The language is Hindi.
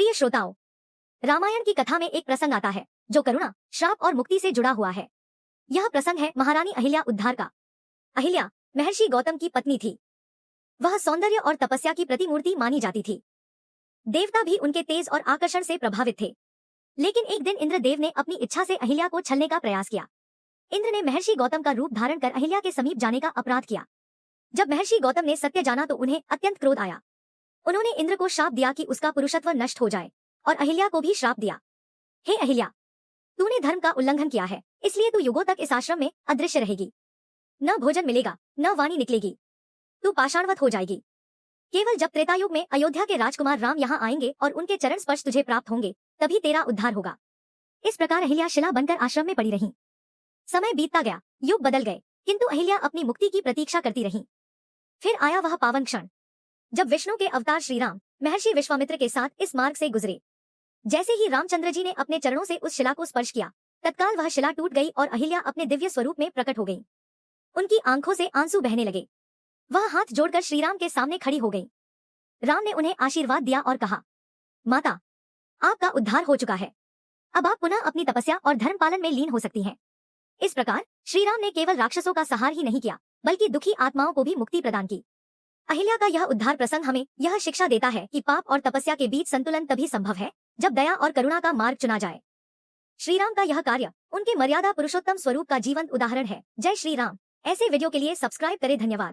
प्रिय श्रोताओं, रामायण की कथा में एक प्रसंग आता है जो करुणा, श्राप और मुक्ति से जुड़ा हुआ है। यह प्रसंग है महारानी अहिल्या उद्धार का। अहिल्या महर्षि गौतम की पत्नी थी। वह सौंदर्य और तपस्या की प्रतिमूर्ति मानी जाती थी। देवता भी उनके तेज और आकर्षण से प्रभावित थे। लेकिन एक दिन इंद्रदेव ने अपनी इच्छा से अहिल्या को छलने का प्रयास किया। इंद्र ने महर्षि गौतम का रूप धारण कर अहिल्या के समीप जाने का अपराध किया। जब महर्षि गौतम ने सत्य जाना तो उन्हें अत्यंत क्रोध आया। उन्होंने इंद्र को श्राप दिया कि उसका पुरुषत्व नष्ट हो जाए और अहिल्या को भी श्राप दिया। हे अहिल्या, तूने धर्म का उल्लंघन किया है, इसलिए तू युगों तक इस आश्रम में अदृश्य रहेगी। न भोजन मिलेगा, न वाणी निकलेगी, तू पाषाणवत हो जाएगी। केवल जब त्रेतायुग में अयोध्या के राजकुमार राम यहाँ आएंगे और उनके चरण स्पर्श तुझे प्राप्त होंगे, तभी तेरा उद्धार होगा। इस प्रकार अहिल्या शिला बनकर आश्रम में पड़ी रही। समय बीतता गया, युग बदल गए, किंतु अहिल्या अपनी मुक्ति की प्रतीक्षा करती रही। फिर आया वह पावन क्षण जब विष्णु के अवतार श्री राम महर्षि विश्वामित्र के साथ इस मार्ग से गुजरे। जैसे ही रामचंद्र जी ने अपने चरणों से उस शिला को स्पर्श किया, तत्काल वह शिला टूट गई और अहिल्या अपने दिव्य स्वरूप में प्रकट हो गई। उनकी आंखों से आंसू बहने लगे। वह हाथ जोड़कर श्रीराम के सामने खड़ी हो गई। राम ने उन्हें आशीर्वाद दिया और कहा, माता, आपका उद्धार हो चुका है। अब आप पुनः अपनी तपस्या और धर्म पालन में लीन हो सकती हैं। इस प्रकार श्रीराम ने केवल राक्षसों का संहार ही नहीं किया, बल्कि दुखी आत्माओं को भी मुक्ति प्रदान की। अहिल्या का यह उद्धार प्रसंग हमें यह शिक्षा देता है कि पाप और तपस्या के बीच संतुलन तभी संभव है जब दया और करुणा का मार्ग चुना जाए। श्रीराम का यह कार्य उनके मर्यादा पुरुषोत्तम स्वरूप का जीवंत उदाहरण है। जय श्री राम। ऐसे वीडियो के लिए सब्सक्राइब करें। धन्यवाद।